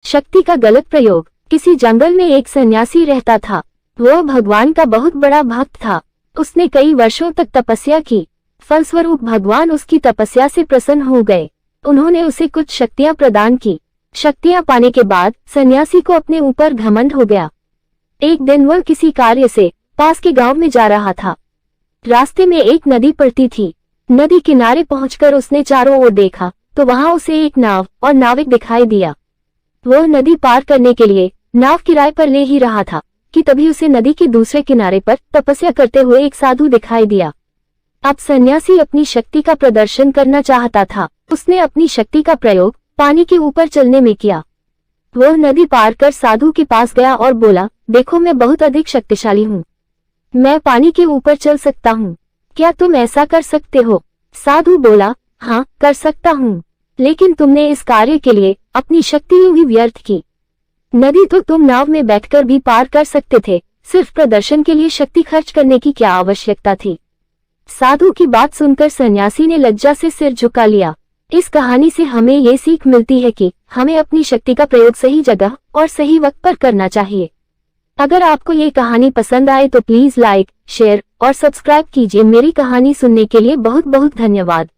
शक्ति का गलत प्रयोग। किसी जंगल में एक सन्यासी रहता था। वह भगवान का बहुत बड़ा भक्त था। उसने कई वर्षों तक तपस्या की। फलस्वरूप भगवान उसकी तपस्या से प्रसन्न हो गए। उन्होंने उसे कुछ शक्तियां प्रदान की। शक्तियां पाने के बाद सन्यासी को अपने ऊपर घमंड हो गया। एक दिन वह किसी कार्य से पास के गांव में जा रहा था। रास्ते में एक नदी पड़ती थी। नदी किनारे पहुंचकर उसने चारों ओर देखा तो वहां उसे एक नाव और नाविक दिखाई दिया। वह नदी पार करने के लिए नाव किराए पर ले ही रहा था कि तभी उसे नदी के दूसरे किनारे पर तपस्या करते हुए एक साधु दिखाई दिया। अब सन्यासी अपनी शक्ति का प्रदर्शन करना चाहता था। उसने अपनी शक्ति का प्रयोग पानी के ऊपर चलने में किया। वह नदी पार कर साधु के पास गया और बोला, देखो मैं बहुत अधिक शक्तिशाली हूँ। मैं पानी के ऊपर चल सकता हूँ। क्या तुम ऐसा कर सकते हो? साधु बोला, हाँ कर सकता हूँ, लेकिन तुमने इस कार्य के लिए अपनी शक्ति यूं ही व्यर्थ की। नदी तो तुम नाव में बैठकर भी पार कर सकते थे, सिर्फ प्रदर्शन के लिए शक्ति खर्च करने की क्या आवश्यकता थी? साधु की बात सुनकर सन्यासी ने लज्जा से सिर झुका लिया। इस कहानी से हमें ये सीख मिलती है कि हमें अपनी शक्ति का प्रयोग सही जगह और सही वक्त पर करना चाहिए। अगर आपको ये कहानी पसंद आए तो प्लीज लाइक, शेयर और सब्सक्राइब कीजिए। मेरी कहानी सुनने के लिए बहुत बहुत धन्यवाद।